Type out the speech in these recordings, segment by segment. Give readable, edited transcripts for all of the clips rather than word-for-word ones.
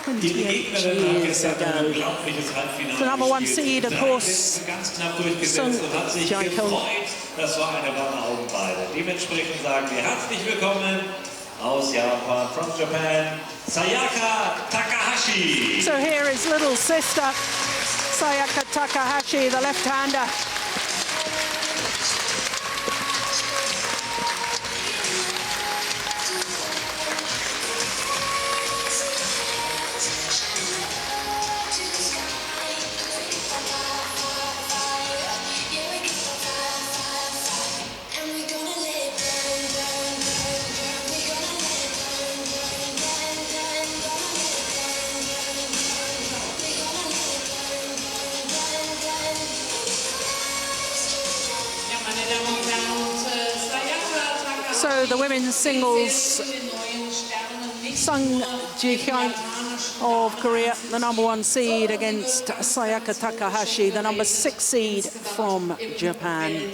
28 years ago. The number one seed, of course, Sung Jae-kyung. Das war eine wahre Augenweide. Dementsprechend sagen wir herzlich willkommen aus Japan, from Japan, Sayaka Takahashi. So here is little sister Sayaka Takahashi, the left-hander. So the women's singles, Sung Jae-kyung of Korea, the number one seed, against Sayaka Takahashi, the number 6 seed from Japan.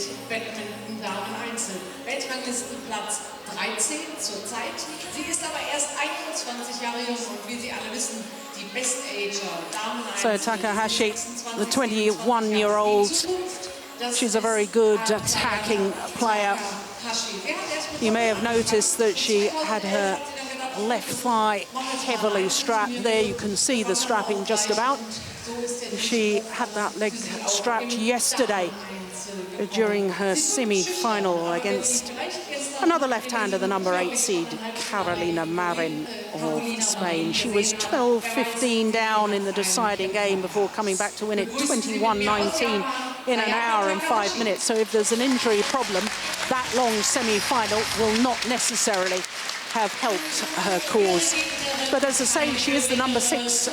Weltranglistenplatz 13 zurzeit. Sie ist aber erst 21 Jahre jung und wie Sie alle wissen, die Best Ager. So Takahashi, the 21-year-old, she's a very good attacking player. You may have noticed that she had her left thigh heavily strapped. There you can see the strapping just about. She had that leg strapped yesterday during her semi-final against another left-hander, the number 8 seed, Carolina Marin of Spain. She was 12-15 down in the deciding game before coming back to win it 21-19 in an hour and 5 minutes. So if there's an injury problem, that long semi-final will not necessarily have helped her cause. But as I say, she is the number 6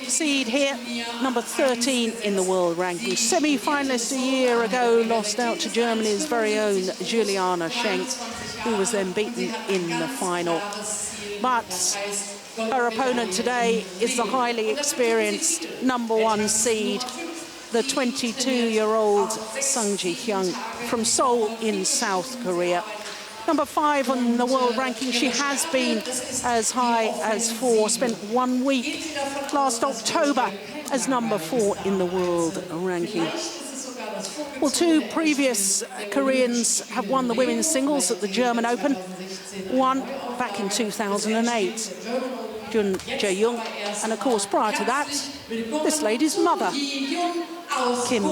seed here, number 13 in the world ranking. Semi-finalist a year ago, lost out to Germany's very own Juliana Schenk, who was then beaten in the final. But her opponent today is the highly experienced number 1 seed, the 22-year-old Sung Jae-kyung from Seoul in South Korea. Number 5 on the world ranking. She has been as high as 4, spent 1 week last October as number 4 in the world ranking. Well, 2 previous Koreans have won the women's singles at the German Open. One back in 2008, Jun Jae-young, and of course prior to that, this lady's mother, Kim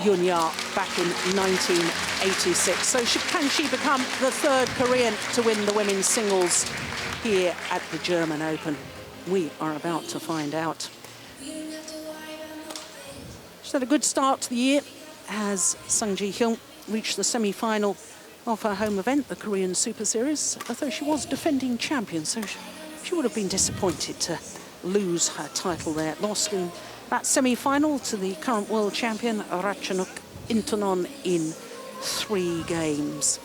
Yoon-ya, back in 1986. So can she become the 3rd Korean to win the women's singles here at the German Open? We are about to find out. She's had a good start to the year as Sung Jae-kyung reached the semi-final of her home event, the Korean Super Series, although she was defending champion, so she would have been disappointed to lose her title there. Lost in that semi-final to the current world champion, Ratchanok Intanon, in 3 games.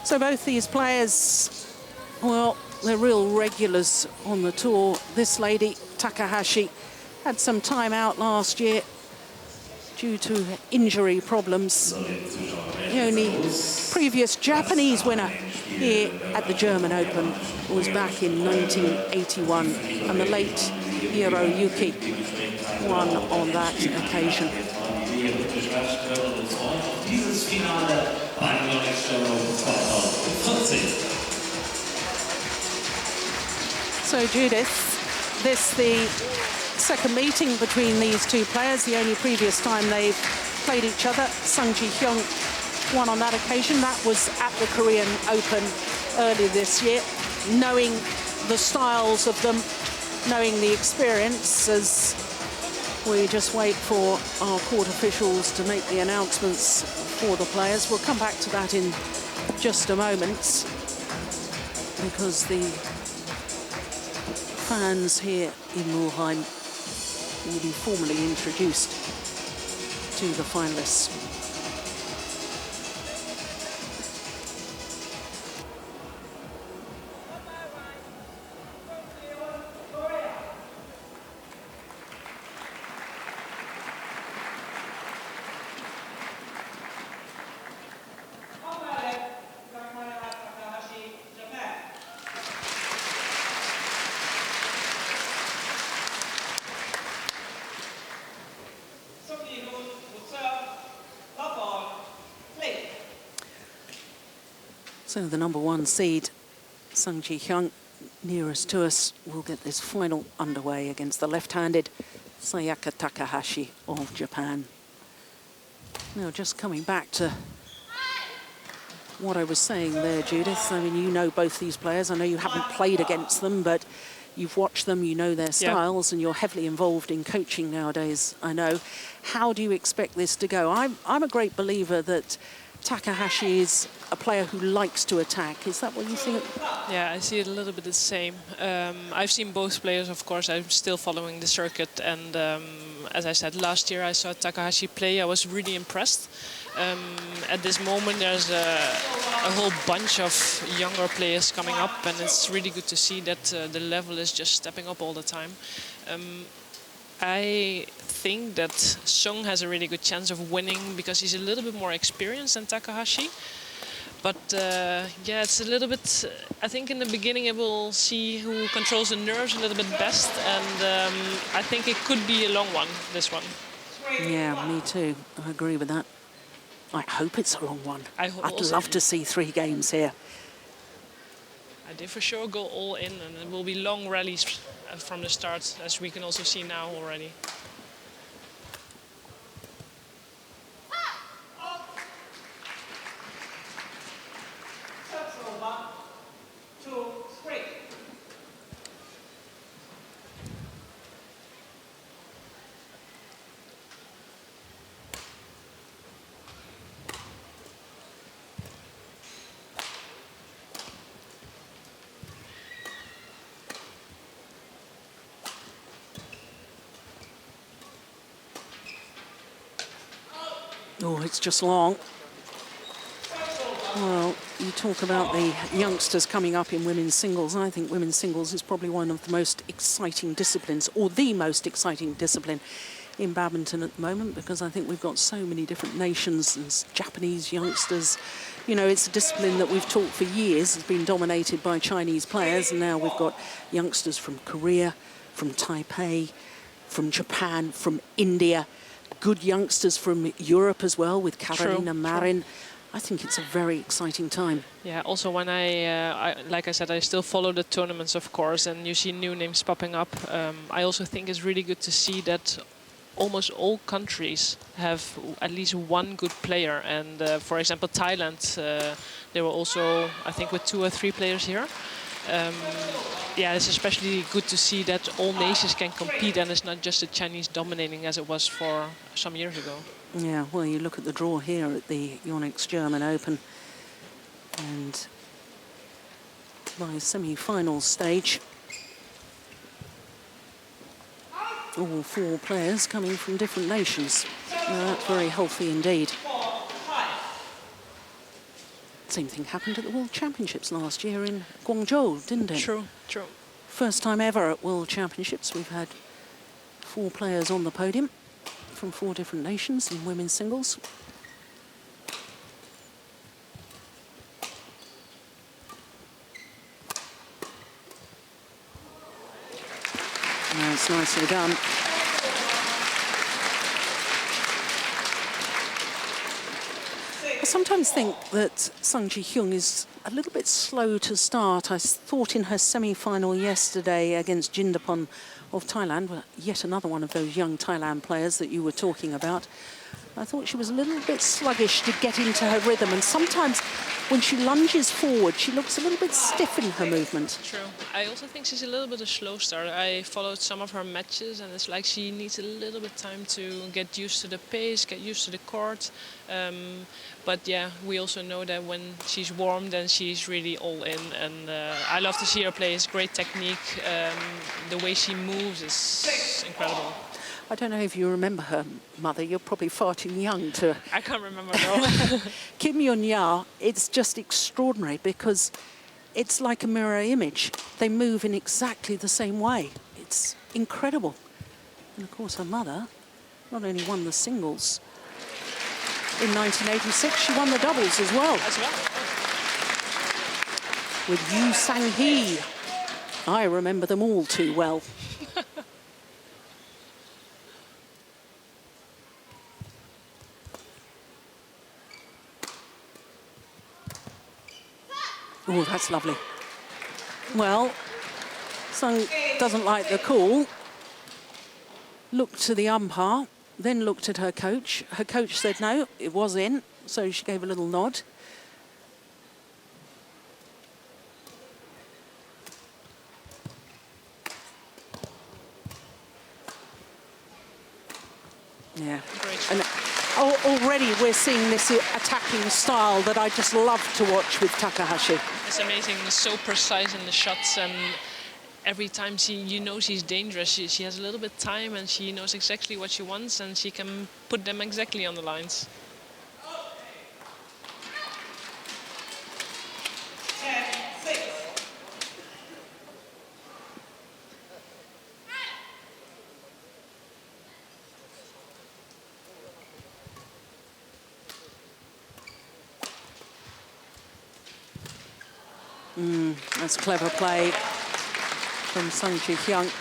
So both these players, well, they're real regulars on the tour. This lady, Takahashi, had some time out last year due to injury problems. The only previous Japanese winner here at the German Open was back in 1981, and the late Hiroyuki won on that occasion. So Judith, this the second meeting between these 2 players, the only previous time they've played each other. Sung Jae-kyung won on that occasion. That was at the Korean Open earlier this year. Knowing the styles of them, knowing the experience, as we just wait for our court officials to make the announcements for the players. We'll come back to that in just a moment, because the fans here in Mulheim will be formally introduced to the finalists. So the number 1 seed, Sung Ji-hyun, nearest to us, will get this final underway against the left-handed Sayaka Takahashi of Japan. Now, just coming back to what I was saying there, Judith, I mean, you know both these players. I know you haven't played against them, but you've watched them, you know their styles, and you're heavily involved in coaching nowadays, I know. How do you expect this to go? I'm a great believer that Takahashi is a player who likes to attack. Is that what you think? Yeah, I see it a little bit the same. I've seen both players, of course. I'm still following the circuit. And as I said, last year I saw Takahashi play. I was really impressed. At this moment, there's a whole bunch of younger players coming up. And it's really good to see that the level is just stepping up all the time. I think that Sung has a really good chance of winning because he's a little bit more experienced than Takahashi. But yeah, it's a little bit, I think in the beginning it will see who controls the nerves a little bit best. And I think it could be a long one, this one. Yeah, me too. I agree with that. I hope it's a long one. I'd love to see 3 games here. I did for sure go all in, and it will be long rallies from the start, as we can also see now already. Oh, it's just long. Well, you talk about the youngsters coming up in women's singles. I think women's singles is probably one of the most exciting disciplines, or the most exciting discipline in badminton at the moment, because I think we've got so many different nations and Japanese youngsters. You know, it's a discipline that we've taught for years, has been dominated by Chinese players, and now we've got youngsters from Korea, from Taipei, from Japan, from India, good youngsters from Europe as well, with Karolina Marin. I think it's a very exciting time. Yeah, also when I like I said, I still follow the tournaments, of course, and you see new names popping up. I also think it's really good to see that almost all countries have at least one good player. And for example, Thailand, they were also, I think, with 2 or 3 players here. Yeah, it's especially good to see that all nations can compete and it's not just the Chinese dominating as it was for some years ago. Yeah, well, you look at the draw here at the Yonex German Open, and by semi-final stage, all 4 players coming from different nations. Now, that's very healthy indeed. Same thing happened at the World Championships last year in Guangzhou, didn't it? True, true. First time ever at World Championships, we've had 4 players on the podium from 4 different nations in women's singles. That's nicely done. I sometimes think that Sung Ji-hyun is a little bit slow to start. I thought in her semi-final yesterday against Jindapon of Thailand, yet another one of those young Thailand players that you were talking about, I thought she was a little bit sluggish to get into her rhythm, and sometimes when she lunges forward, she looks a little bit stiff in her movement. True. I also think she's a little bit a slow starter. I followed some of her matches, and it's like she needs a little bit of time to get used to the pace, get used to the court. But yeah, we also know that when she's warm, then she's really all in. And I love to see her play. It's great technique. The way she moves is incredible. I don't know if you remember her mother. You're probably far too young to... I can't remember, no. Kim Yun-ya, it's just extraordinary because it's like a mirror image. They move in exactly the same way. It's incredible. And of course, her mother not only won the singles in 1986, she won the doubles as well. As well. With Yu Sang-hee. I remember them all too well. Oh, that's lovely. Well, Sung doesn't like the call. Looked to the umpire, then looked at her coach. Her coach said no, it was in, so she gave a little nod. Yeah. Great. And already we're seeing this attacking style that I just love to watch with Takahashi. It's amazing. He's so precise in the shots, and every time you know she's dangerous, she has a little bit time and she knows exactly what she wants and she can put them exactly on the lines. That's clever play from Sung Ji-hyun.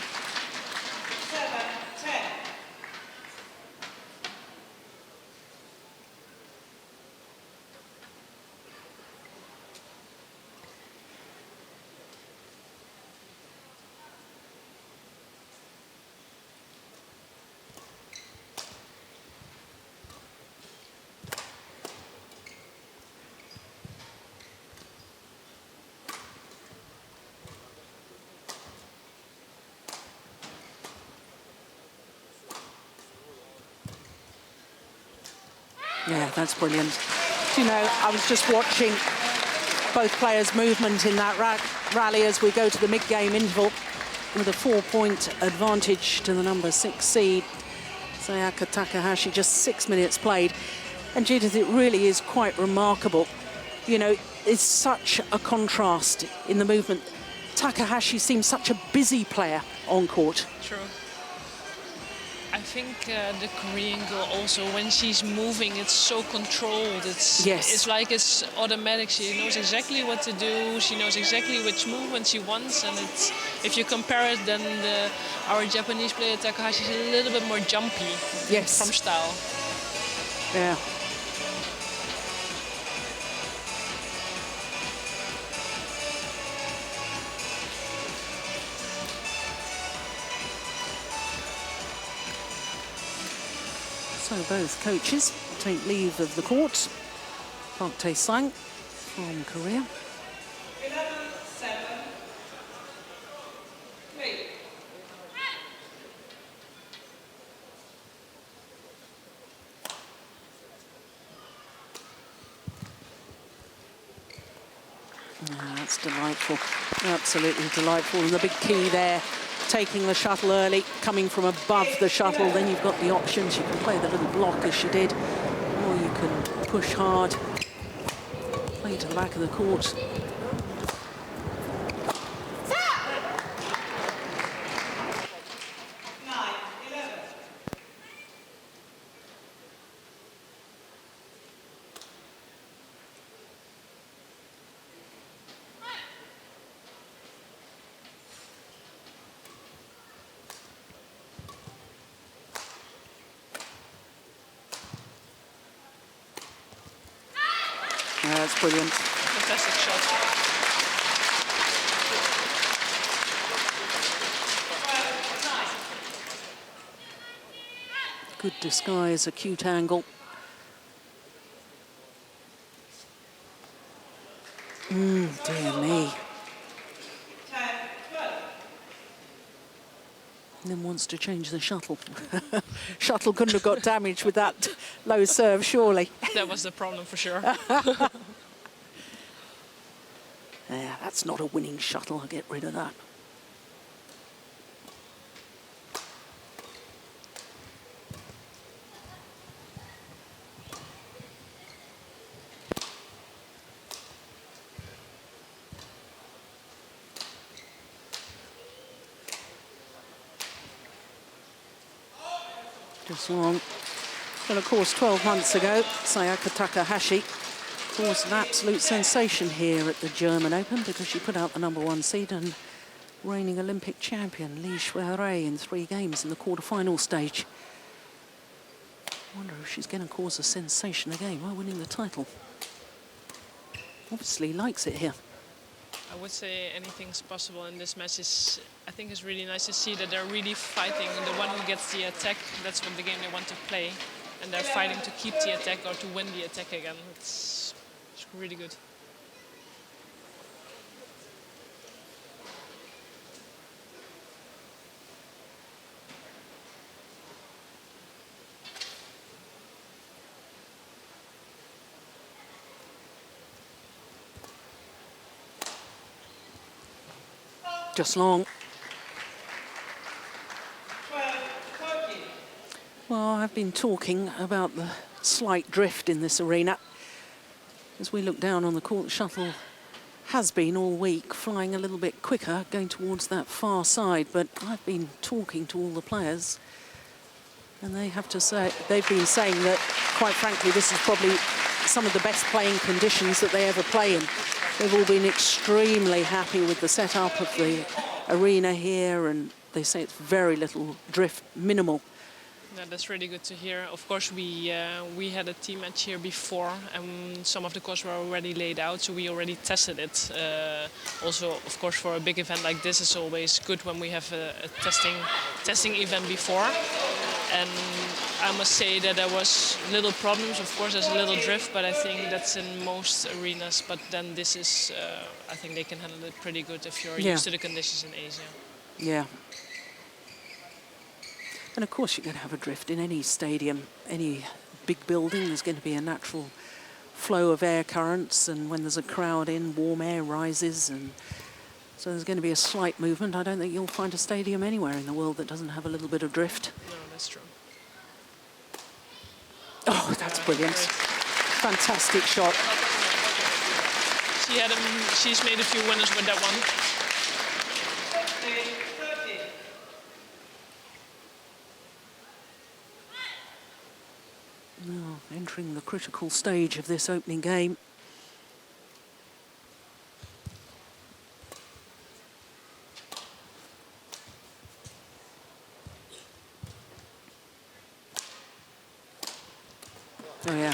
Yeah, that's brilliant. You know, I was just watching both players' movement in that rally as we go to the mid-game interval with a 4-point advantage to the number 6 seed, Sayaka Takahashi, just 6 minutes played. And Judith, it really is quite remarkable. You know, it's such a contrast in the movement. Takahashi seems such a busy player on court. True. I think the Korean girl also, when she's moving, it's so controlled. It's like it's automatic. She knows exactly what to do. She knows exactly which movement she wants. And it's, if you compare it, then our Japanese player Takahashi is a little bit more jumpy. Yes. From style. Yeah. So both coaches take leave of the court. Park Tae-sang from Korea. 11-7. 3. That's delightful, absolutely delightful. And the big key there, taking the shuttle early, coming from above the shuttle, then you've got the options. You can play the little block as she did, or you can push hard, play to the back of the court. That's brilliant. Fantastic shot. Good disguise, acute angle. Dear me. And then wants to change the shuttle. Shuttle couldn't have got damaged with that low serve, surely. That was the problem for sure. Yeah, that's not a winning shuttle. I'll get rid of that. Just long. Well, of course, 12 months ago, Sayaka Takahashi caused an absolute sensation here at the German Open because she put out the #1 seed and reigning Olympic champion Li Shuai in 3 games in the quarter-final stage. I wonder if she's going to cause a sensation again by winning the title. Obviously likes it here. I would say anything's possible in this match. I think it's really nice to see that they're really fighting. The one who gets the attack, that's what the game they want to play. And they're fighting to keep the attack or to win the attack again. It's really good. Just long. Well, I've been talking about the slight drift in this arena. As we look down on the court, the shuttle has been all week flying a little bit quicker, going towards that far side. But I've been talking to all the players, and they have to say, they've been saying that, quite frankly, this is probably some of the best playing conditions that they ever play in. They've all been extremely happy with the setup of the arena here, and they say it's very little drift, minimal. Yeah, that's really good to hear. Of course, we had a team match here before, and some of the courts were already laid out, so we already tested it. Also, of course, for a big event like this, it's always good when we have a testing event before. And I must say that there was little problems. Of course, there's a little drift, but I think that's in most arenas. But then this is, I think they can handle it pretty good if you're used to the conditions in Asia. Yeah. And of course, you're going to have a drift in any stadium, any big building. There's going to be a natural flow of air currents, and when there's a crowd in, warm air rises, and so there's going to be a slight movement. I don't think you'll find a stadium anywhere in the world that doesn't have a little bit of drift. No, that's true. Oh, that's brilliant. Fantastic shot. She's made a few winners with that one. Now, entering the critical stage of this opening game. Oh, yeah.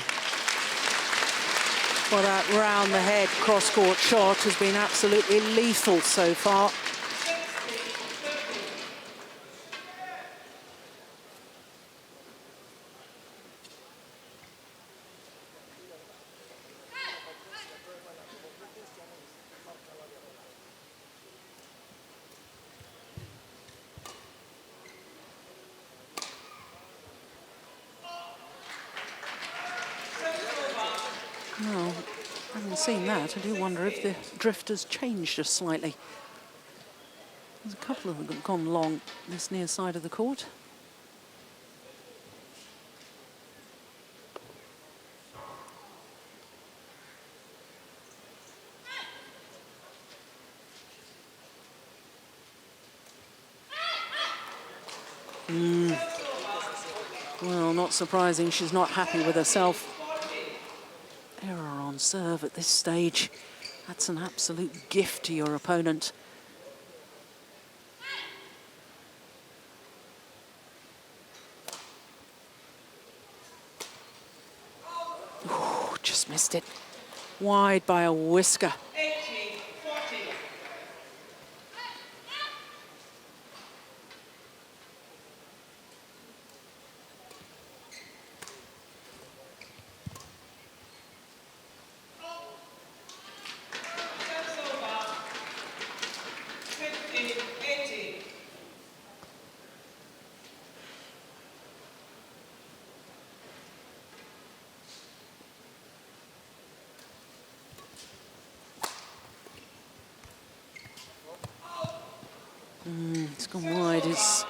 Well, that round-the-head cross-court shot has been absolutely lethal so far. Well, I haven't seen that. I do wonder if the drift has changed just slightly. There's a couple of them that have gone long this near side of the court. Well, not surprising. She's not happy with herself. Error on serve at this stage. That's an absolute gift to your opponent. Ooh, just missed it. Wide by a whisker. It's gone wide. It's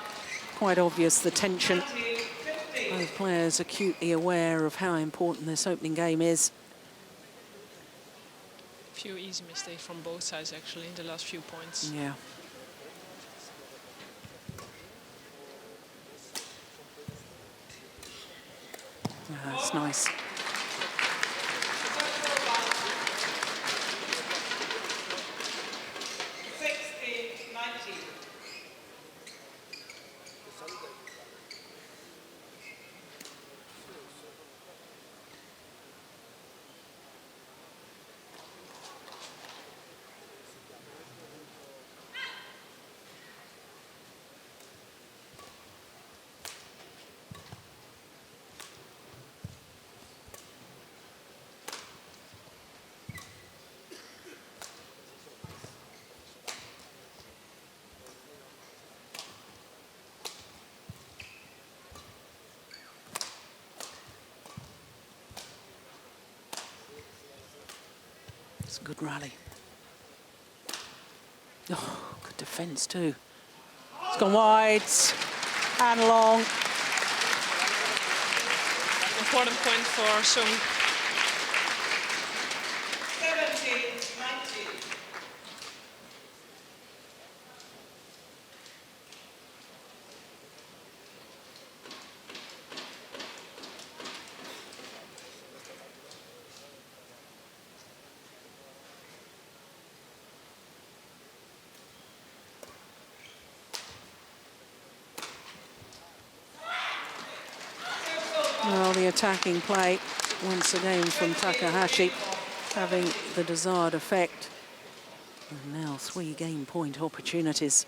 quite obvious the tension. Both players acutely aware of how important this opening game is. A few easy mistakes from both sides, actually, in the last few points. Yeah. That's nice. Good rally. Oh, good defence too. It's gone wide and long. Important point for Sung. 17-19. Well, the attacking play, once again from Takahashi, having the desired effect. And now 3 game point opportunities.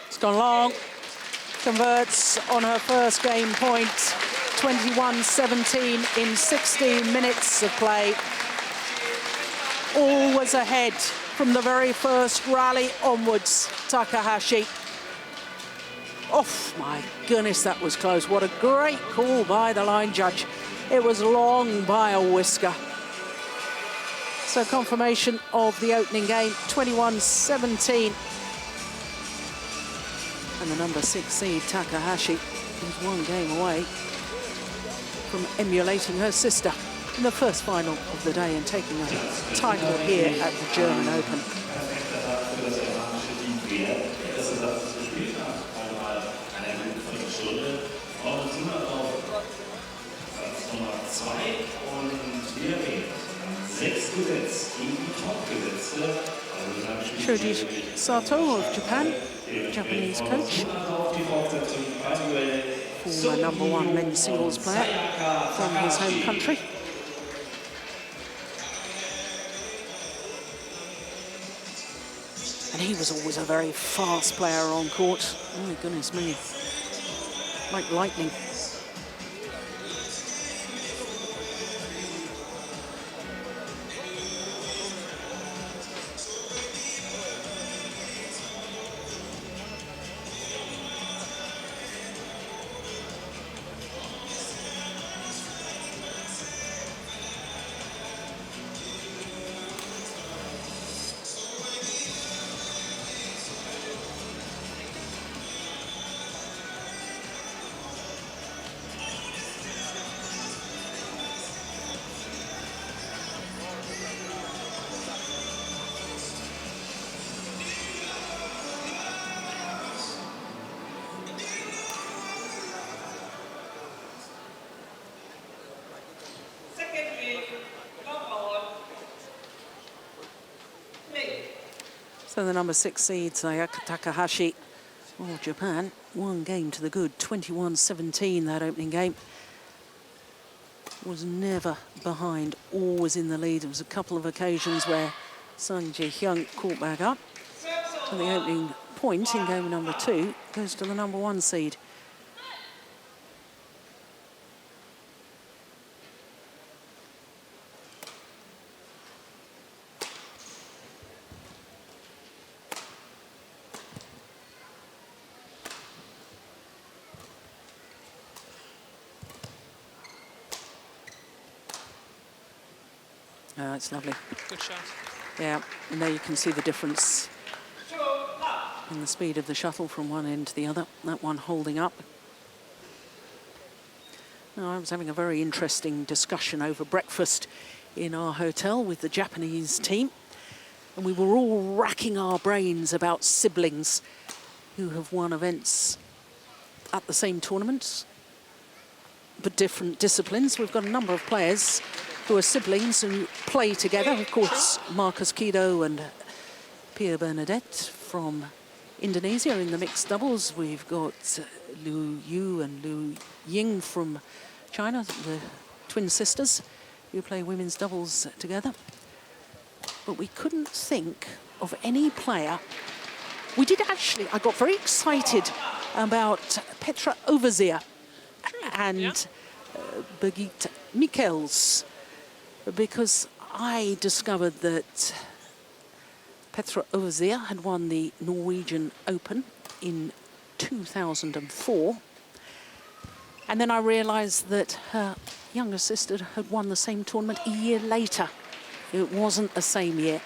It's gone long. Converts on her first game point. 21-17 in 16 minutes of play. Always ahead from the very first rally onwards, Takahashi. Oh my goodness, that was close. What a great call by the line judge. It was long by a whisker. So confirmation of the opening game, 21-17. And the number 6 seed, Takahashi, is 1 game away from emulating her sister in the first final of the day and taking a title here at the German Open. Shoji Sato of Japan, Japanese coach, former #1 men's singles player from his home country. And he was always a very fast player on court. Oh my goodness me, like lightning. So the number 6 seed, Sayaka Takahashi of Japan, 1 game to the good, 21-17 that opening game. Was never behind, always in the lead. There was a couple of occasions where Sung Ji-hyun caught back up. And the opening point in game number 2 goes to the number 1 seed. It's lovely. Good shot. Yeah, and there you can see the difference in the speed of the shuttle from one end to the other. That one holding up. Now, I was having a very interesting discussion over breakfast in our hotel with the Japanese team, and we were all racking our brains about siblings who have won events at the same tournaments, but different disciplines. We've got a number of players who are siblings who play together. Of course, Marcus Kido and Pierre Bernadette from Indonesia in the mixed doubles. We've got Liu Yu and Liu Ying from China, the twin sisters who play women's doubles together. But we couldn't think of any player. We did actually, I got very excited about Petra Overzia. and Birgit Michels, because I discovered that Petra Overzea had won the Norwegian Open in 2004. And then I realized that her younger sister had won the same tournament a year later. It wasn't the same year.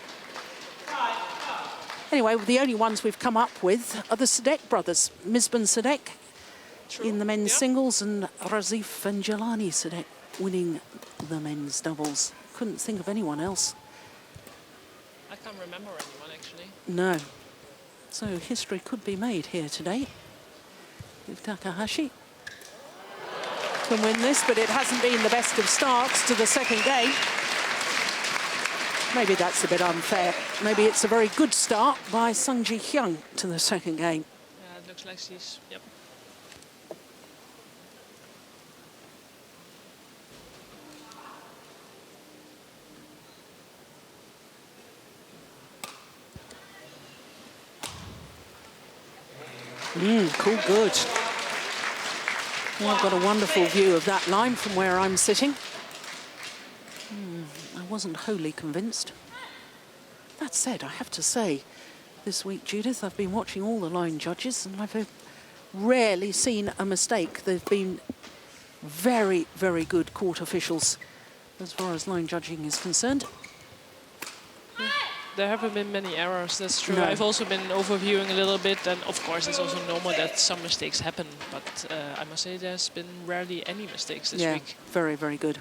Anyway, the only ones we've come up with are the Sadek brothers, Misbah Sadek in the men's singles, and Razif and Jelani Sadek winning the men's doubles. Couldn't think of anyone else. I can't remember anyone, actually. No. So history could be made here today. If Takahashi can win this, but it hasn't been the best of starts to the second game. Maybe that's a bit unfair. Maybe it's a very good start by Sung Ji Hyung to the second game. Yeah, it looks like she's, yep. Cool, good. Well, I've got a wonderful view of that line from where I'm sitting. I wasn't wholly convinced. That said, I have to say, this week, Judith, I've been watching all the line judges, and I've rarely seen a mistake. They've been very, very good court officials as far as line judging is concerned. There haven't been many errors, that's true. No. I've also been overviewing a little bit, and of course it's also normal that some mistakes happen, but I must say there's been rarely any mistakes this week. Very, very good.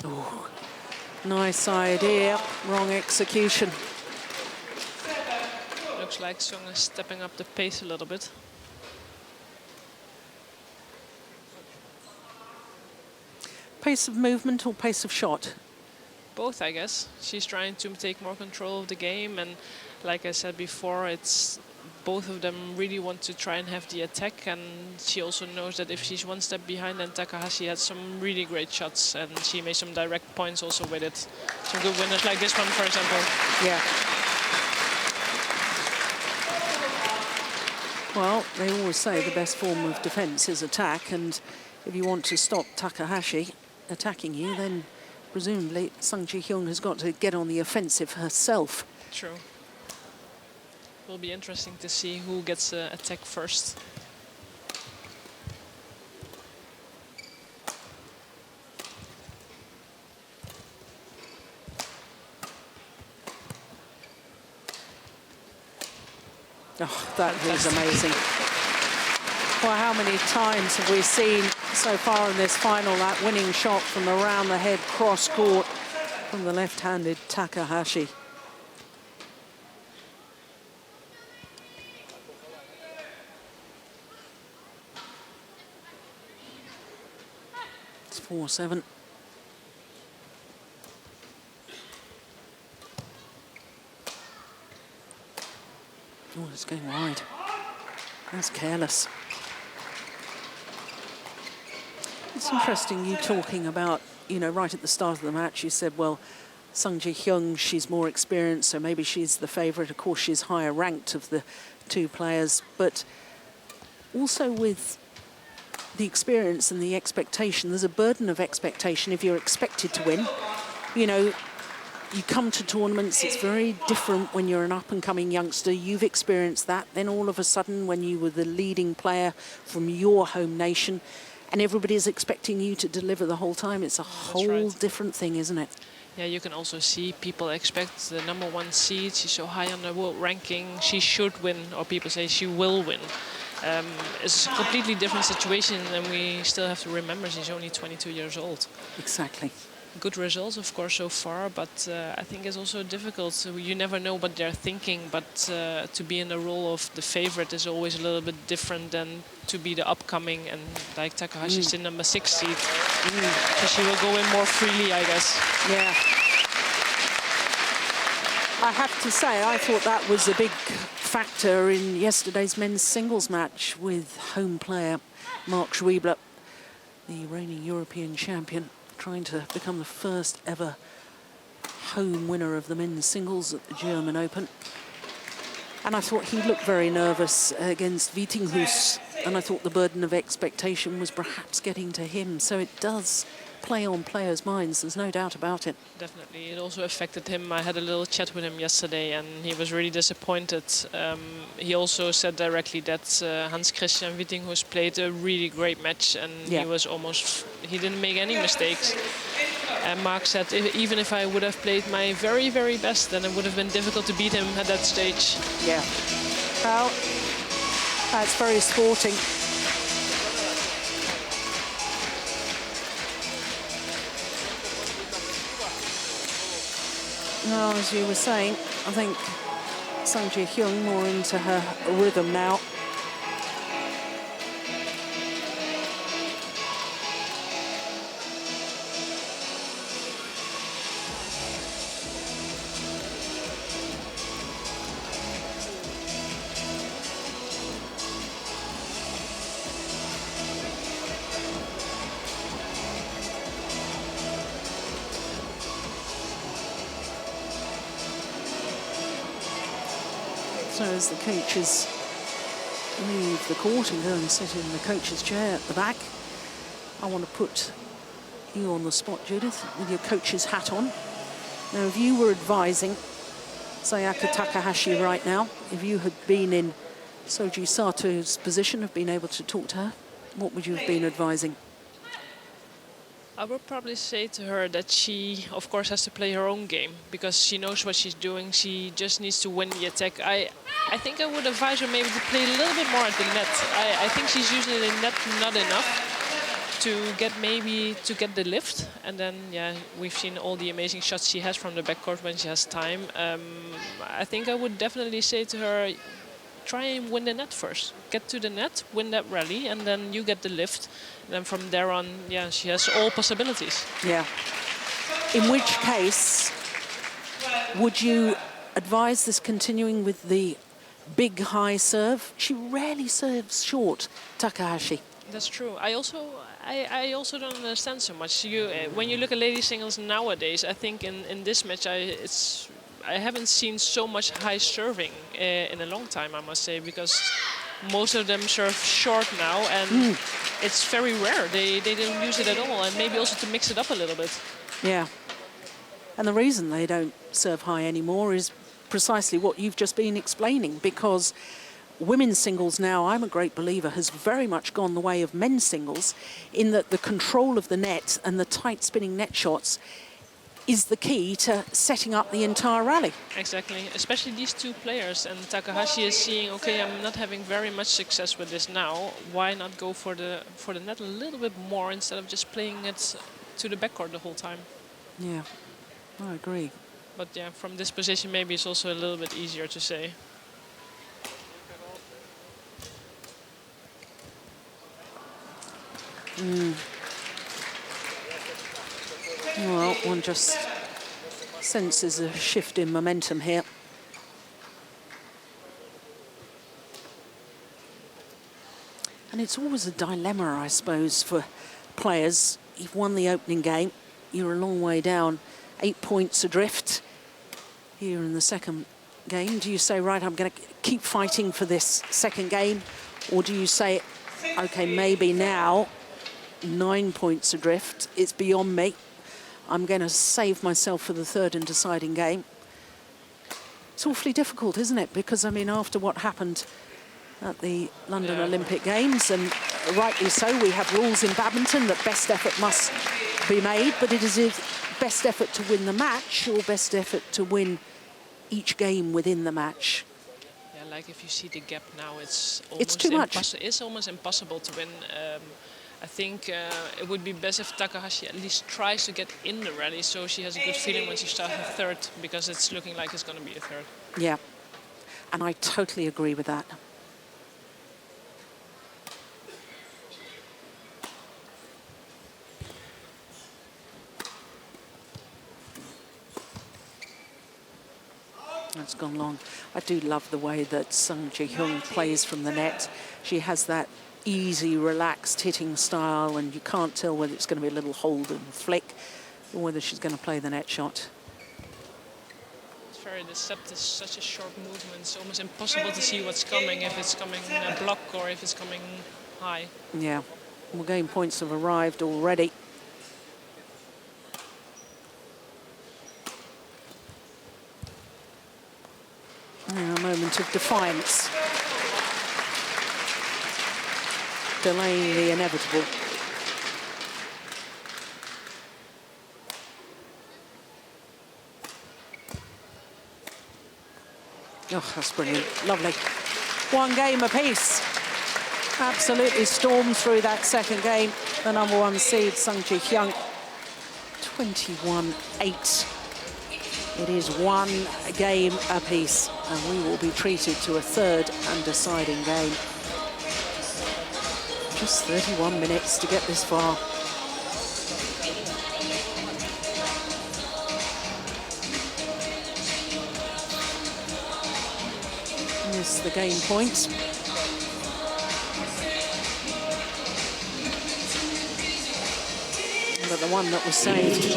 Oh, nice idea, wrong execution. Looks like Sung is stepping up the pace a little bit. Pace of movement or pace of shot? Both, I guess. She's trying to take more control of the game, and like I said before, it's both of them really want to try and have the attack, and she also knows that if she's one step behind, then Takahashi had some really great shots, and she made some direct points also with it. Some good winners like this one, for example. Yeah. Well, they always say the best form of defense is attack, and if you want to stop Takahashi attacking you, then presumably Sung Ji Hyung has got to get on the offensive herself. True. Will be interesting to see who gets attack first. Oh, that is amazing. Well, how many times have we seen so far in this final that winning shot from around the head cross court from the left-handed Takahashi? It's 4-7. Oh, it's going wide. That's careless. It's interesting you talking about, you know, right at the start of the match, you said, well, Sung Ji Hyung, she's more experienced, so maybe she's the favourite. Of course, she's higher ranked of the two players, but also with the experience and the expectation, there's a burden of expectation if you're expected to win. You know, you come to tournaments, it's very different when you're an up-and-coming youngster. You've experienced that. Then all of a sudden, when you were the leading player from your home nation, and everybody's expecting you to deliver the whole time, it's a whole different thing, isn't it? Yeah, you can also see people expect the #1 seed. She's so high on the world ranking. She should win, or people say she will win. It's a completely different situation, and we still have to remember she's only 22 years old. Exactly. Good results, of course, so far, but I think it's also difficult. So you never know what they're thinking, but to be in the role of the favorite is always a little bit different than to be the upcoming, and like Takahashi's the #6 seed. So she will go in more freely, I guess. Yeah. I have to say, I thought that was a big factor in yesterday's men's singles match with home player Mark Schwiebler, the reigning European champion, trying to become the first ever home winner of the men's singles at the German Open. And I thought he looked very nervous against Wittinghus, and I thought the burden of expectation was perhaps getting to him. So it does play on players' minds, there's no doubt about it. Definitely, it also affected him. I had a little chat with him yesterday and he was really disappointed. He also said directly that Hans Christian Wittinghus played a really great match and he didn't make any mistakes. And Mark said, even if I would have played my very, very best, then it would have been difficult to beat him at that stage. Yeah. Well, that's very sporting. Well, as you were saying, I think Sang Ji-hyun more into her rhythm now. So as the coaches leave the court and go and sit in the coach's chair at the back, I want to put you on the spot, Judith, with your coach's hat on. Now, if you were advising Sayaka Takahashi right now, if you had been in Soji Sato's position of being able to talk to her, what would you have been advising? I would probably say to her that she, of course, has to play her own game because she knows what she's doing. She just needs to win the attack. I think I would advise her maybe to play a little bit more at the net. I think she's using the net not enough to get the lift. And then, yeah, we've seen all the amazing shots she has from the backcourt when she has time. I think I would definitely say to her, try and win the net first. Get to the net, win that rally, and then you get the lift. And then from there on, yeah, she has all possibilities. Yeah. In which case, would you advise this continuing with the big high serve? She rarely serves short, Takahashi. That's true. I also don't understand so much. When you look at ladies singles nowadays, I think in this match, I haven't seen so much high serving in a long time, I must say, because most of them serve short now, and it's very rare. They don't use it at all, and maybe also to mix it up a little bit. Yeah. And the reason they don't serve high anymore is precisely what you've just been explaining, because women's singles now, I'm a great believer, has very much gone the way of men's singles in that the control of the net and the tight spinning net shots is the key to setting up the entire rally. Exactly, especially these two players. And Takahashi is seeing, okay, I'm not having very much success with this now. Why not go for the net a little bit more instead of just playing it to the backcourt the whole time? Yeah, I agree. But yeah, from this position, maybe it's also a little bit easier to say. Well, one just senses a shift in momentum here. And it's always a dilemma, I suppose, for players. You've won the opening game. You're a long way down, 8 points adrift here in the second game. Do you say, right, I'm going to keep fighting for this second game? Or do you say, okay, maybe now, 9 points adrift, it's beyond me. I'm going to save myself for the third and deciding game. It's awfully difficult, isn't it? Because, I mean, after what happened at the London Olympic Games, and rightly so, we have rules in badminton that best effort must be made, but it is best effort to win the match or best effort to win each game within the match. Yeah, like if you see the gap now, it's too much. It's almost impossible to win. I think it would be best if Takahashi at least tries to get in the rally so she has a good feeling when she starts her third, because it's looking like it's going to be a third. Yeah, and I totally agree with that. That's gone long. I do love the way that Sung Ji-hyun plays from the net. She has that easy, relaxed hitting style, and you can't tell whether it's going to be a little hold and flick or whether she's going to play the net shot. It's very deceptive, such a short movement. It's almost impossible to see what's coming, if it's coming a block or if it's coming high. Yeah, well, game points have arrived already. And a moment of defiance. Delaying the inevitable. Oh, that's brilliant. Lovely. One game apiece. Absolutely stormed through that second game. The #1 seed, Sung Ji-hyun, 21-8. It is one game apiece, and we will be treated to a third and deciding game. Just 31 minutes to get this far. Miss the game point. But the one that was saved.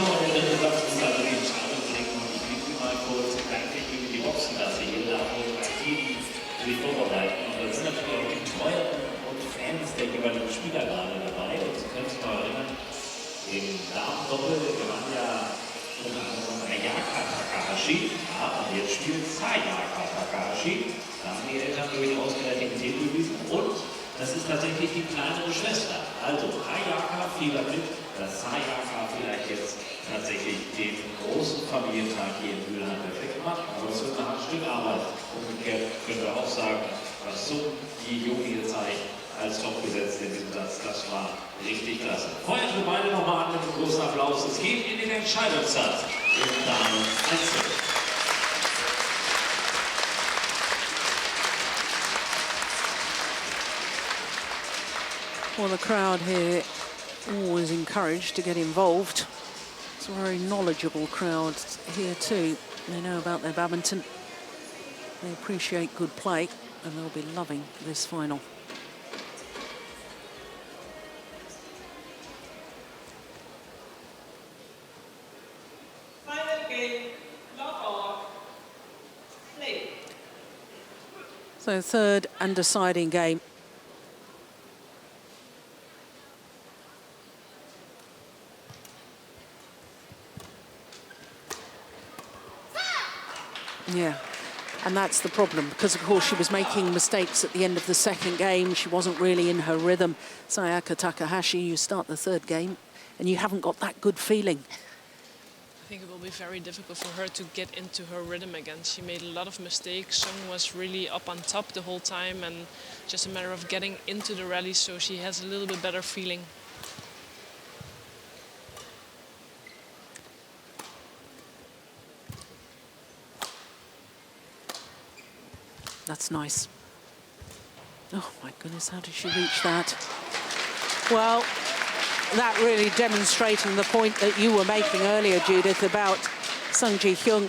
Der jeweiligen Spieler gerade dabei. Und Sie können sich mal erinnern, im Damendoppel gewann ja unter anderem Ayaka Takahashi. Ja, und jetzt spielt Sayaka Takahashi. Da haben die Eltern durchaus Kreativität bewiesen. Und das ist tatsächlich die kleinere Schwester. Also Ayaka fiebert mit, dass Sayaka vielleicht jetzt tatsächlich den großen Familientag hier in Mülheim perfekt macht. Aber es wird ein Stück Arbeit. Umgekehrt können wir auch sagen, was so die Junge hier zeigt, als top gesetzt in diesem Satz. Das war richtig klasse. Feuert wir beide nochmal an mit einem großen Applaus. Es geht in den Entscheidungssatz im Damen-Einzel. Well, the crowd here always encouraged to get involved. It's a very knowledgeable crowd here too. They know about their badminton. They appreciate good play, and they'll be loving this final. So third and deciding game. Yeah, and that's the problem, because of course she was making mistakes at the end of the second game. She wasn't really in her rhythm. Sayaka Takahashi, you start the third game and you haven't got that good feeling. I think it will be very difficult for her to get into her rhythm again. She made a lot of mistakes. Sung was really up on top the whole time, and just a matter of getting into the rally so she has a little bit better feeling. That's nice. Oh my goodness, how did she reach that? Well, that really demonstrating the point that you were making earlier, Judith, about Sung Ji-hyun.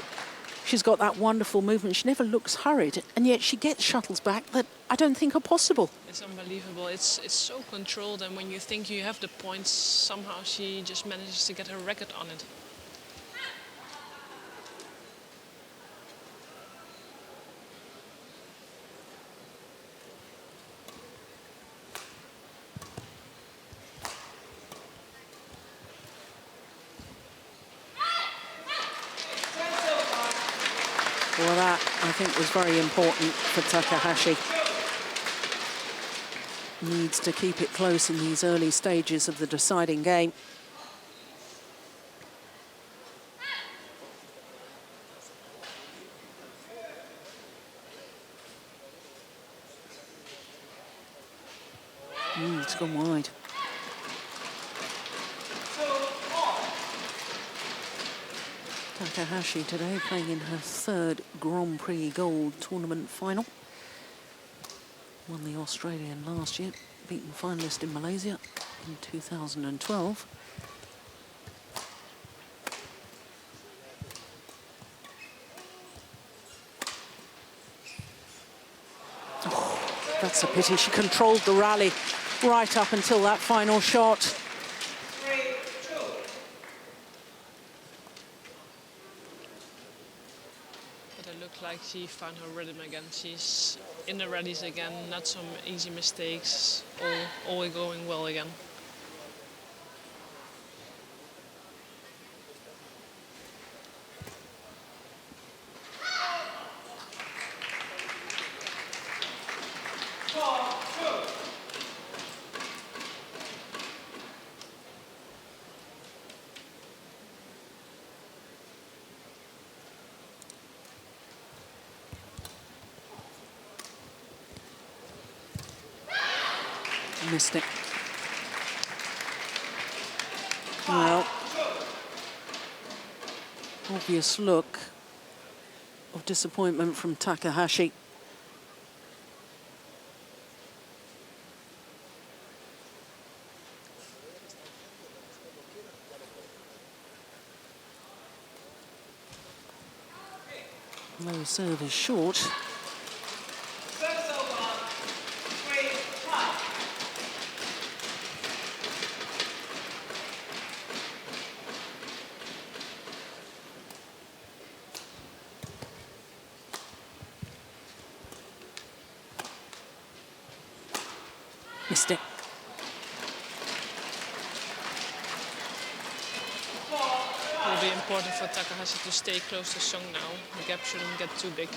She's got that wonderful movement. She never looks hurried, and yet she gets shuttles back that I don't think are possible. It's unbelievable. It's so controlled, and when you think you have the points, somehow she just manages to get her racket on it. Well, that, I think, was very important for Takahashi. Needs to keep it close in these early stages of the deciding game. It's gone wide. Takahashi today playing in her third Grand Prix Gold tournament final. Won the Australian last year, beaten finalist in Malaysia in 2012. That's a pity. She controlled the rally right up until that final shot. But it looked like she found her rhythm again. She's in the rallies again, not some easy mistakes, all going well again. Missed it. Well, obvious look of disappointment from Takahashi. Low serve is short. Missed it. It will be important for Takahashi to stay close to Song now. The gap shouldn't get too big.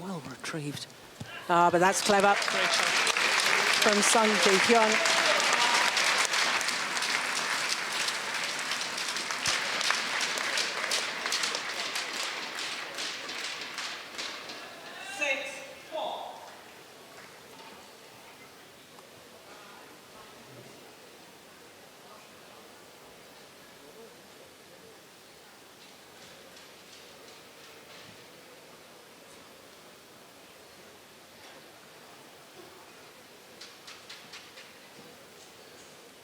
Well retrieved. Ah, but that's clever Great shot. from Sung Ji-hyun.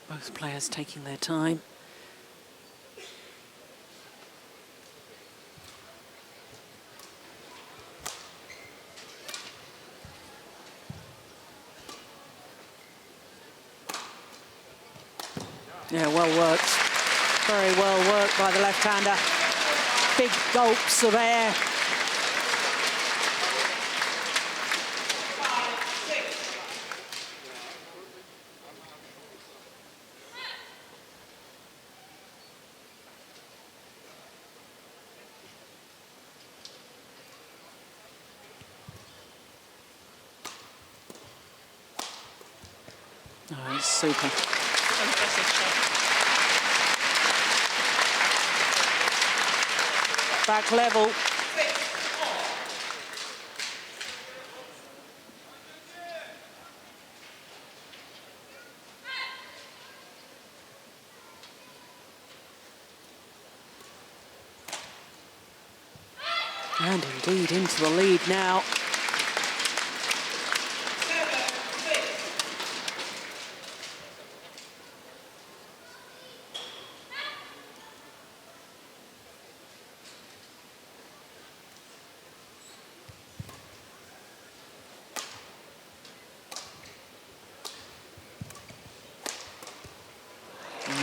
Both players taking their time. Yeah, well worked. Very well worked by the left-hander. Big gulps of air. Oh, it's super. Fantastic shot. Back level. And indeed into the lead now.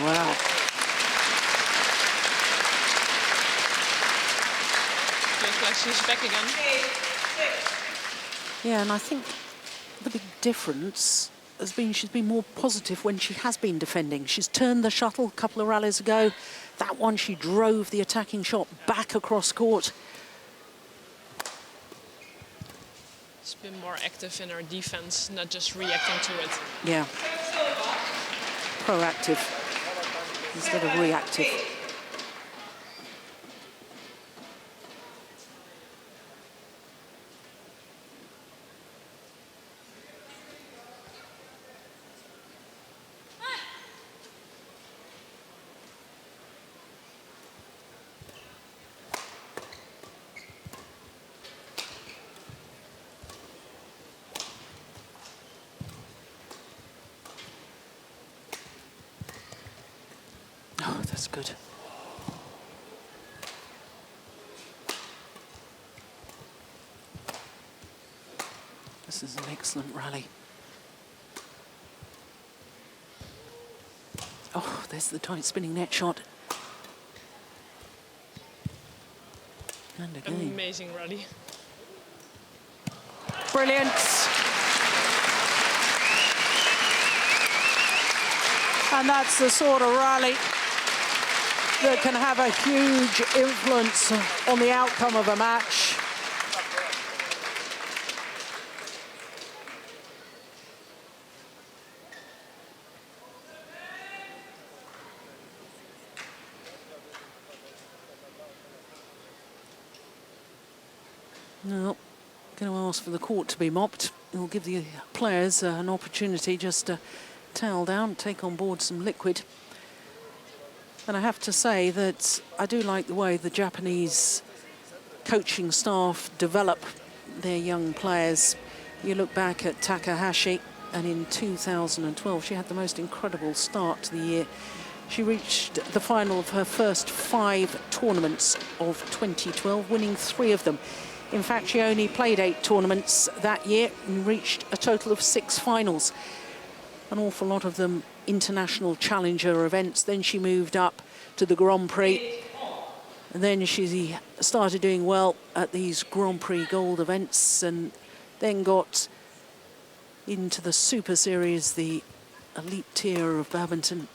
Wow. Looks like she's back again. Yeah, and I think the big difference has been she's been more positive when she has been defending. She's turned the shuttle a couple of rallies ago. That one, she drove the attacking shot back across court. She's been more active in her defense, not just reacting to it. Yeah. Proactive instead of reactive. good. This is an excellent rally. Oh, there's the tight spinning net shot. And again. Amazing rally. Brilliant. And that's the sort of rally that can have a huge influence on the outcome of a match. No, going to ask for the court to be mopped. It'll give the players an opportunity just to towel down, take on board some liquid. And I have to say that I do like the way the Japanese coaching staff develop their young players. You look back at Takahashi, and in 2012 she had the most incredible start to the year. She reached the final of her first 5 tournaments of 2012, winning 3 of them. In fact, she only played 8 tournaments that year and reached a total of 6 finals. An awful lot of them international challenger events. Then she moved up to the Grand Prix. And then she started doing well at these Grand Prix Gold events, and then got into the Super Series, the elite tier of badminton.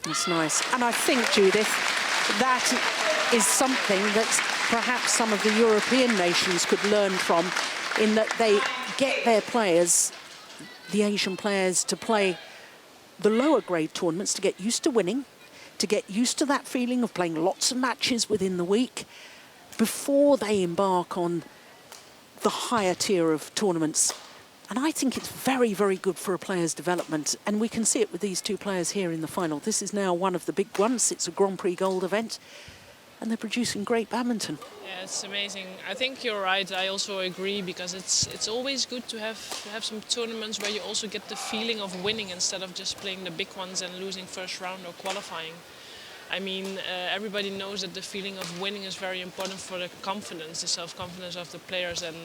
It's nice. And I think, Judith, that is something that perhaps some of the European nations could learn from, in that they get their players, the Asian players, to play the lower grade tournaments, to get used to winning, to get used to that feeling of playing lots of matches within the week before they embark on the higher tier of tournaments. And I think it's very, very good for a player's development. And we can see it with these 2 players here in the final. This is now one of the big ones. It's a Grand Prix Gold event. And they're producing great badminton. Yeah, it's amazing. I think you're right. I also agree, because it's always good to have some tournaments where you also get the feeling of winning instead of just playing the big ones and losing first round or qualifying. I mean, everybody knows that the feeling of winning is very important for the confidence, the self-confidence of the players. And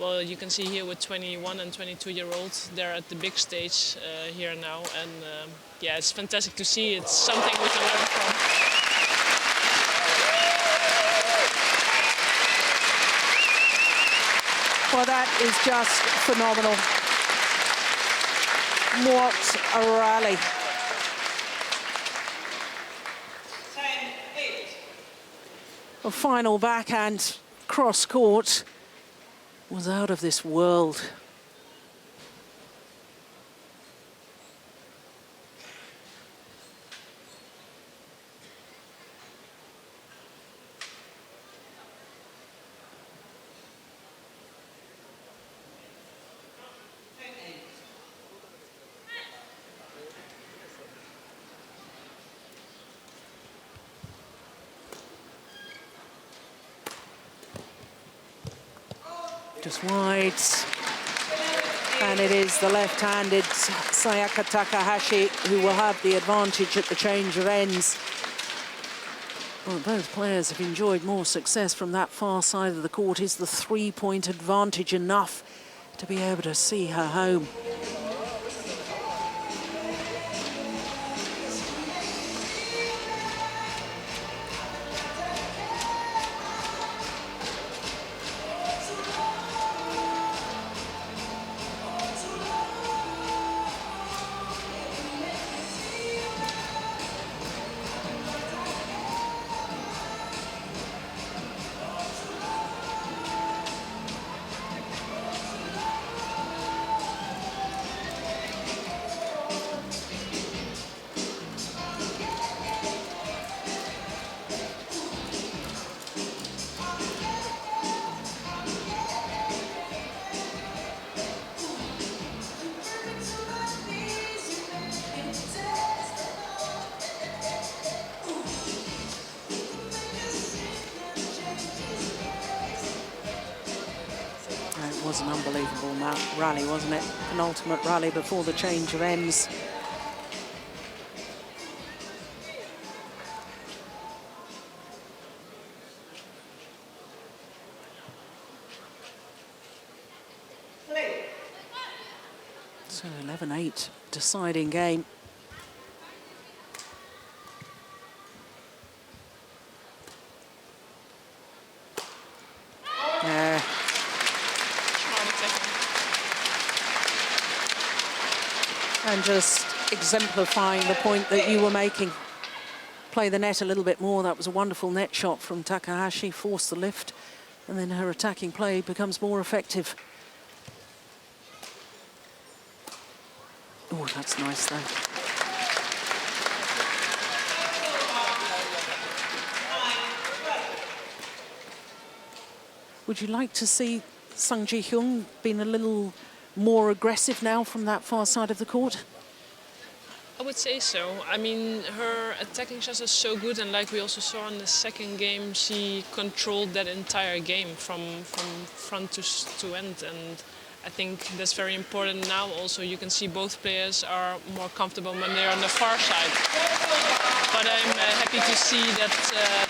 well, you can see here with 21 and 22-year-olds, they're at the big stage here now. And yeah, it's fantastic to see. It's something we can learn from. Well, that is just phenomenal. What a rally. A final backhand cross court was out of this world. Just wide. And it is the left-handed Sayaka Takahashi who will have the advantage at the change of ends. Well, both players have enjoyed more success from that far side of the court. Is the 3-point advantage enough to be able to see her home? was an unbelievable rally, wasn't it? Penultimate rally before the change of ends. So 11-8 deciding game. Yeah. And just exemplifying the point that you were making. Play the net a little bit more. That was a wonderful net shot from Takahashi, forced the lift, and then her attacking play becomes more effective. Oh, that's nice though. Would you like to see Sung Ji-hyun being a little more aggressive now from that far side of the court? I would say so. I mean, her attacking shots are so good, and like we also saw in the second game, she controlled that entire game from front to end, and I think that's very important now. Also, you can see both players are more comfortable when they're on the far side. But I'm happy to see that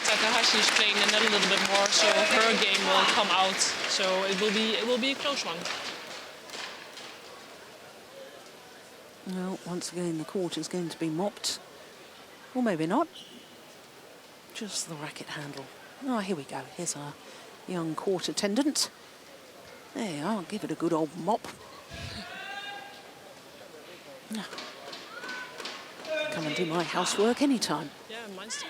Takahashi is playing the net a little bit more, so her game will come out. So it will be a close one. Well, once again, the court is going to be mopped. Or maybe not. Just the racket handle. Oh, here we go. Here's our young court attendant. There you are. Give it a good old mop. Come and do my housework anytime. Yeah, mine's too.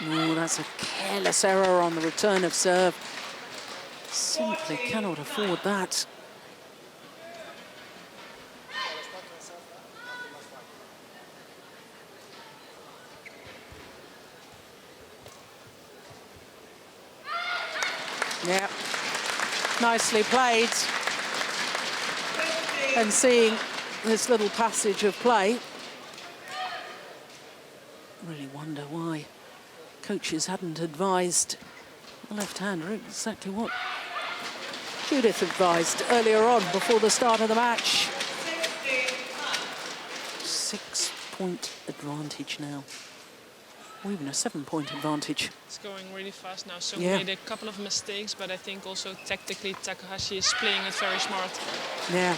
Oh, that's a careless error on the return of serve. Simply cannot afford that. Yeah, nicely played. And seeing this little passage of play, really wonder why coaches hadn't advised the left-hander exactly what Judith advised earlier on before the start of the match. 6-point advantage now. Or even a 7-point advantage. It's going really fast now. So Yeah. we made a couple of mistakes, but I think also tactically Takahashi is playing it very smart. Yeah.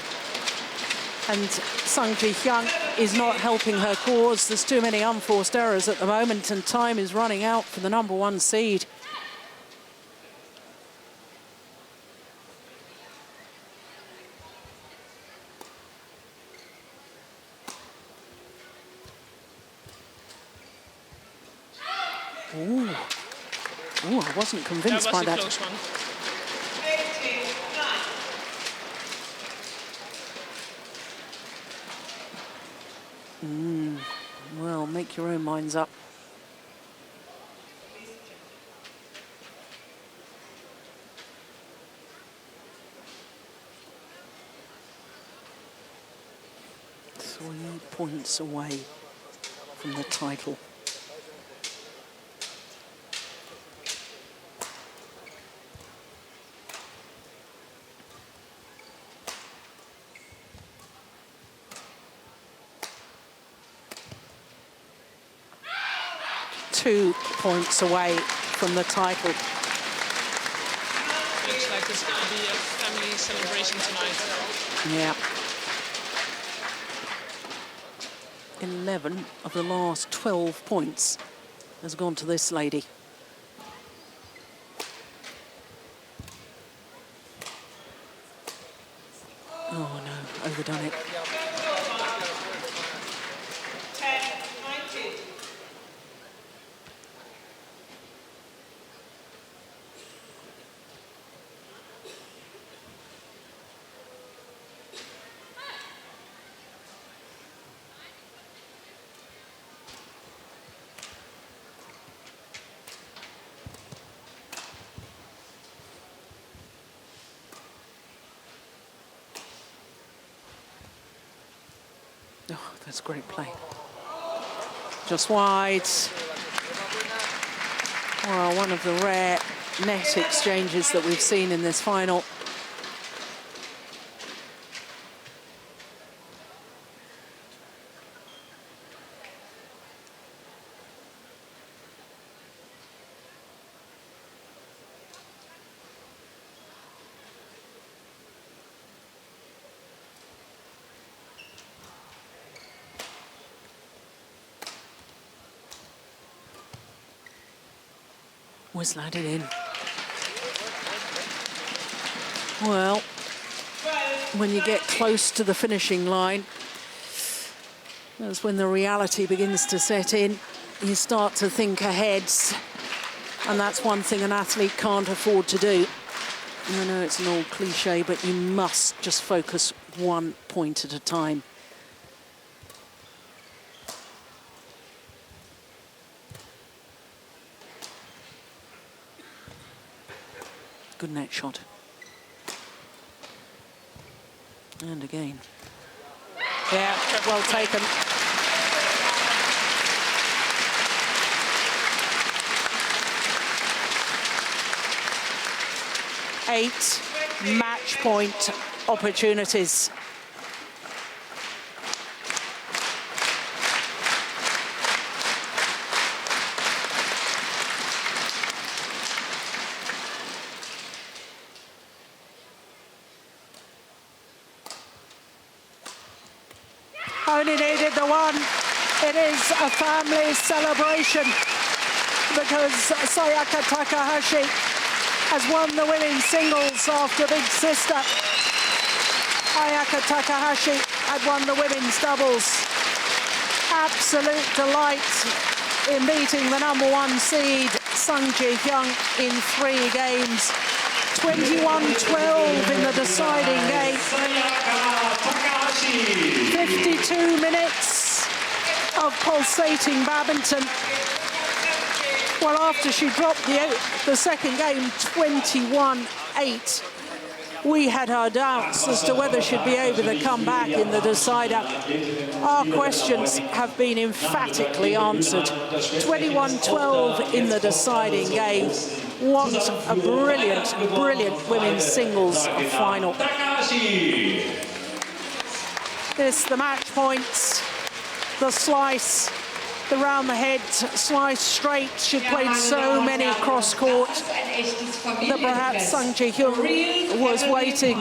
And Sung Ji-hyun is not helping her cause. There's too many unforced errors at the moment, and time is running out for the #1 seed. Ooh. Ooh, I wasn't convinced by that. That was a close one. Well, make your own minds up. Three points away from the title. Two points away from the title. Looks like it's going to be a family celebration tonight. Yeah. 11 of the last 12 points has gone to this lady. Oh no, overdone it. Oh, that's great play. Just wide. Well, one of the rare net exchanges that we've seen in this final. Whizzled it in. Well, when you get close to the finishing line, that's when the reality begins to set in. You start to think ahead, and that's one thing an athlete can't afford to do. I know it's an old cliche, but you must just focus 1 point at a time. Good net shot. And again. Yeah, well taken. Eight match point opportunities. Only needed the one. It is a family celebration because Sayaka Takahashi has won the women's singles after big sister Ayaka Takahashi had won the women's doubles. Absolute delight in beating the #1 seed Sung Ji-hyun in 3 games. 21-12 in the deciding game. 52 minutes of pulsating badminton. Well, after she dropped the second game 21-8, we had our doubts as to whether she'd be able to come back in the decider. Our questions have been emphatically answered. 21-12 in the deciding game. What a brilliant, brilliant women's singles final. This, the match points, the slice, the round the head slice straight. She played so many cross court that perhaps Sung Ji-hyun was waiting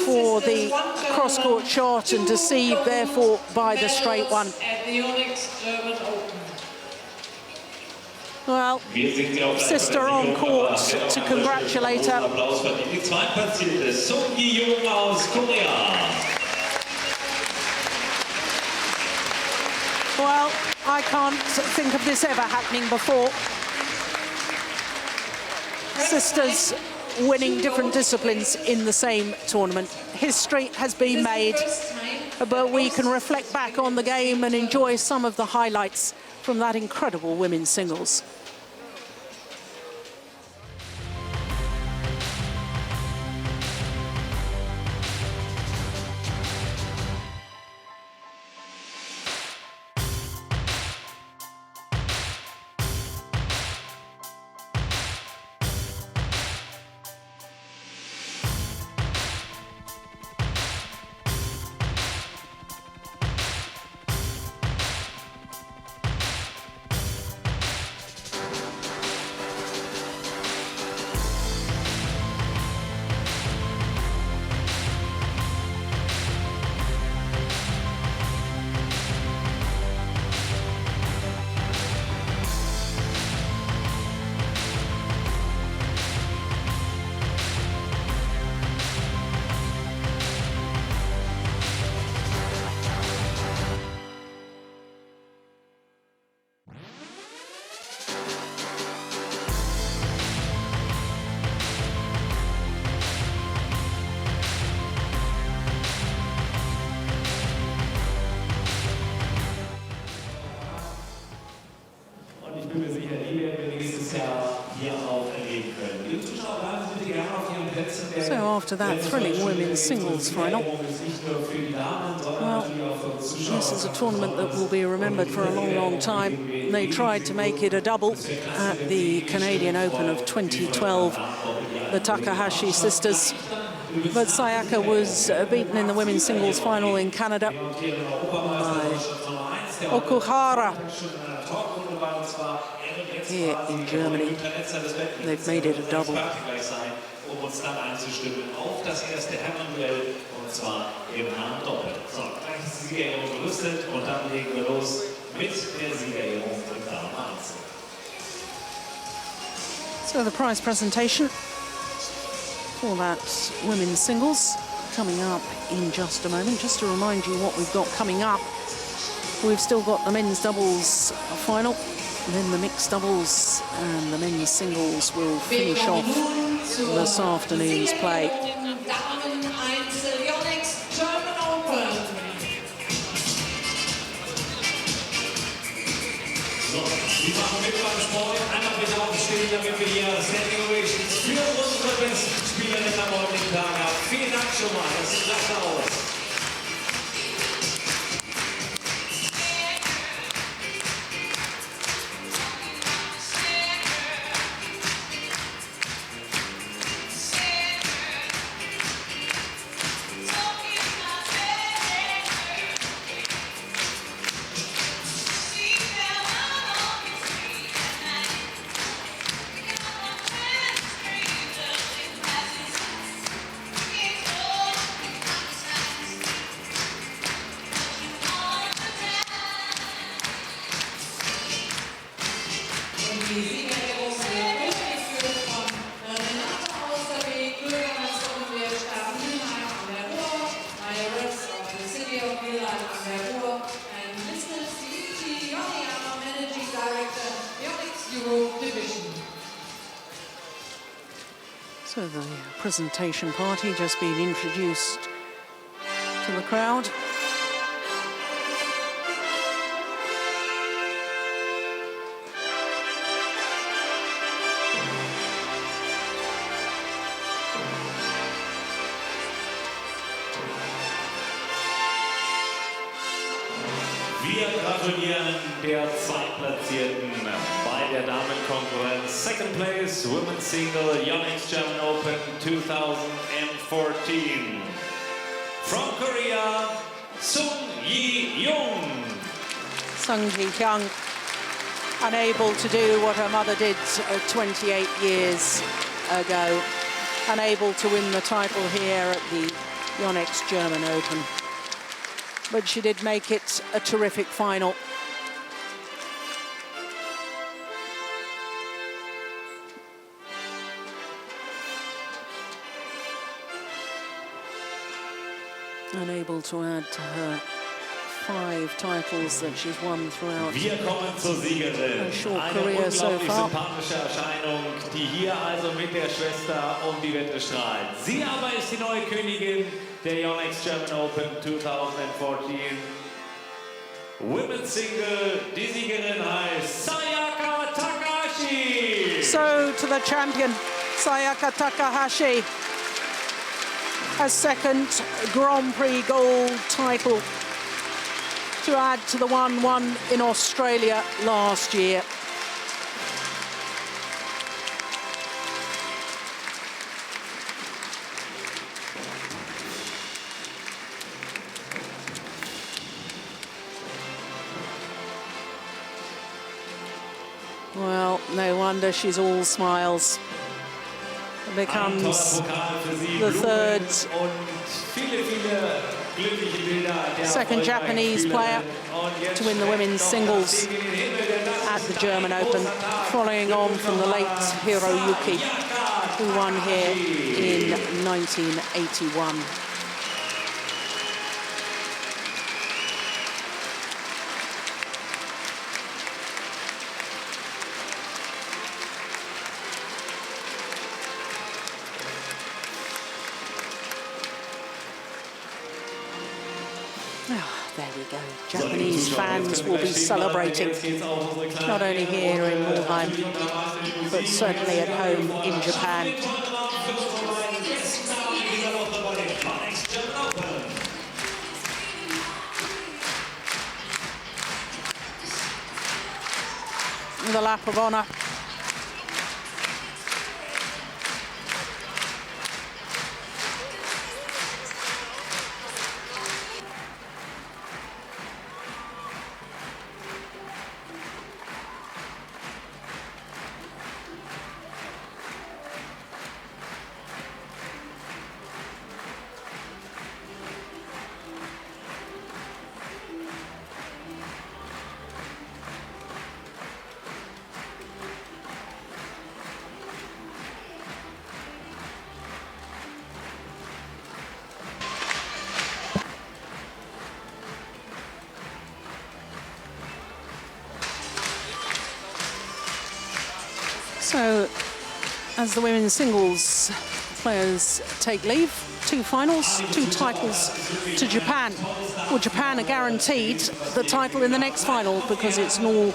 for the cross court shot and deceived therefore by the straight one. Well, sister on court to congratulate her. Well, I can't think of this ever happening before. Sisters winning different disciplines in the same tournament. History has been made, but we can reflect back on the game and enjoy some of the highlights from that incredible women's singles. So after that thrilling women's singles final, well, this is a tournament that will be remembered for a long, long time. They tried to make it a double at the Canadian Open of 2012, the Takahashi sisters. But Sayaka was beaten in the women's singles final in Canada by Okuhara. Here in Germany, they've made it a double. Um uns dann einzustimmen auf das erste Herrenduell, und zwar im Herrendoppel. So, gleich ist die Siegerehrung gerüstet und dann legen wir los mit der Siegerehrung im Damen-Einzel. So the prize presentation for that women's singles coming up in just a moment. Just to remind you what we've got coming up, we've still got the men's doubles final, then the mixed doubles, and the men's singles will finish off this afternoon's play. Damen-Einzel Yonex German Open. So, Sie machen mit beim Sport. Einfach bitte aufstehen, damit wir hier Standing Ovations für unsere besten Spielerinnen am heutigen Tag haben. Vielen Dank schon mal. Das sieht klasse aus. So the presentation party just being introduced to the crowd. Wir gratulieren der Zweitplatzierten bei der Damenkonkurrenz. Second place, Women's Single, Yonex German Open 2014. From Korea, Sung Yi-Young. Sung Ji-hyun, unable to do what her mother did 28 years ago, unable to win the title here at the Yonex German Open. But she did make it a terrific final. Unable to add to her 5 titles that she's won throughout Wir kommen zur Siegerin. her short Eine career so unglaublich far. sympathische Erscheinung, die hier also mit der Schwester um die Wette strahlt. Sie aber ist die neue Königin der Yonex German Open 2014. Women's Single, die Siegerin heißt Sayaka Takahashi. So to the champion, Sayaka Takahashi, a second Grand Prix gold title to add to the one won in Australia last year. Well, no wonder she's all smiles. It becomes the third second Japanese player to win the women's singles at the German Open, following on from the late Hiroyuki, who won here in 1981. There we go. Japanese fans will be celebrating, not only here in Mülheim, but certainly at home in Japan. the lap of honour. So, as the women's singles players take leave, 2 finals, 2 titles to Japan. Well, Japan are guaranteed the title in the next final because it's an all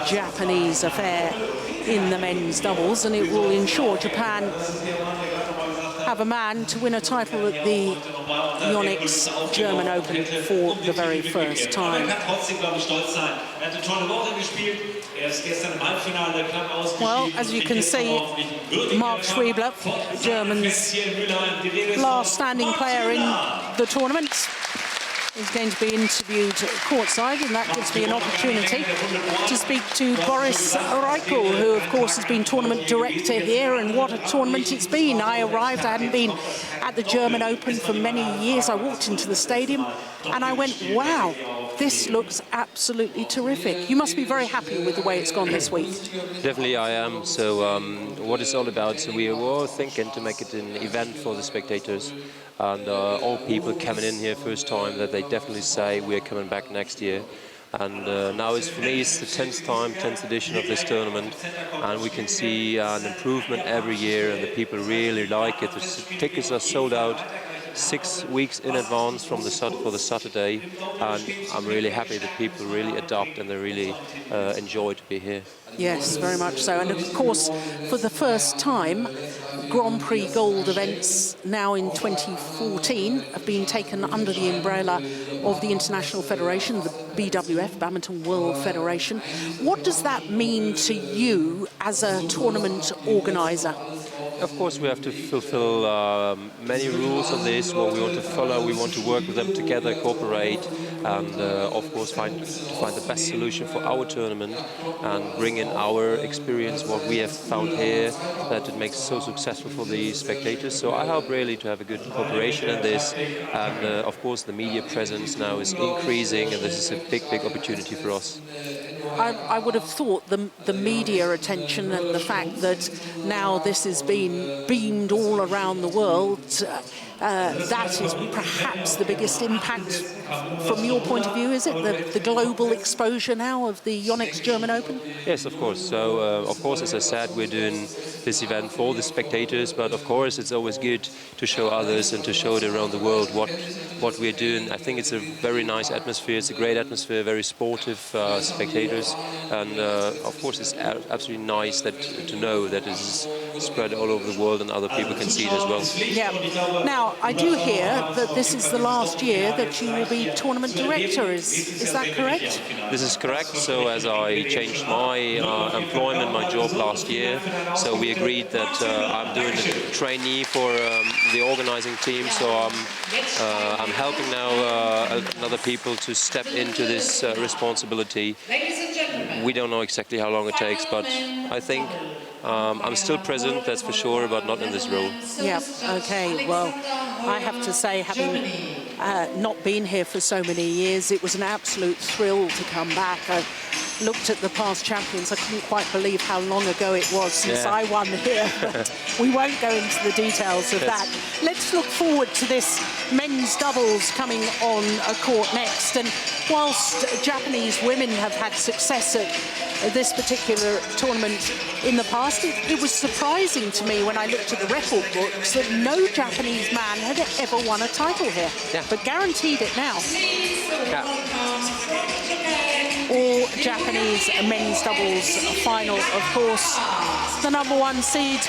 Japanese affair in the men's doubles, and it will ensure Japan have a man to win a title at the Yonex German Open for the very first time. Well, as you can see, Mark Schwiebler, Germany's last standing player in the tournament, is going to be interviewed courtside, and that gives me an opportunity to speak to Boris Reichel, who of course has been tournament director here, and what a tournament it's been. I arrived, I hadn't been at the German Open for many years. I walked into the stadium and I went, wow, this looks absolutely terrific. You must be very happy with the way it's gone this week. Definitely I am. So what it's all about, so we were thinking to make it an event for the spectators, and all people coming in here first time, that they definitely say we're coming back next year. And now it's, for me, it's the 10th time, 10th edition of this tournament, and we can see an improvement every year, and the people really like it. The tickets are sold out 6 weeks in advance from for the Saturday, and I'm really happy that people really adopt and they really enjoy to be here. Yes, very much so. And of course, for the first time, Grand Prix Gold events now in 2014 have been taken under the umbrella of the International Federation, the BWF, Badminton World Federation. What does that mean to you as a tournament organizer? Of course, we have to fulfill many rules on this, what we want to follow. We want to work with them together, cooperate, and of course find the best solution for our tournament and bring in our experience, what we have found here, that it makes it so successful for the spectators. So I hope really to have a good cooperation in this, and of course the media presence now is increasing, and this is a big opportunity for us. I would have thought the media attention and the fact that now this has been beamed all around the world, that is perhaps the biggest impact from your point of view, is it? The global exposure now of the Yonex German Open? Yes, of course. So, of course, as I said, we're doing this event for the spectators, but of course it's always good to show others and to show it around the world what we're doing. I think it's a very nice atmosphere. It's a great atmosphere, very sportive spectators, and of course it's absolutely nice to know that it is spread all over the world and other people can see it as well. Yeah. Now, I do hear that this is the last year that you will be tournament director. Is that correct? This is correct. So as I changed my employment, my job last year, so we agreed that I'm doing a trainee for the organizing team. So I'm helping now other people to step into this responsibility. We don't know exactly how long it takes, but I think I'm still present, that's for sure, but not in this role. Yeah, okay. Well, I have to say, having not been here for so many years, it was an absolute thrill to come back. I looked at the past champions. I couldn't quite believe how long ago it was since I won here. But we won't go into the details of that. Let's look forward to this men's doubles coming on a court next. And whilst Japanese women have had success at this particular tournament in the past, it was surprising to me when I looked at the record books that no Japanese man had ever won a title here, but guaranteed it now. All Japanese men's doubles final, of course. The #1 seed,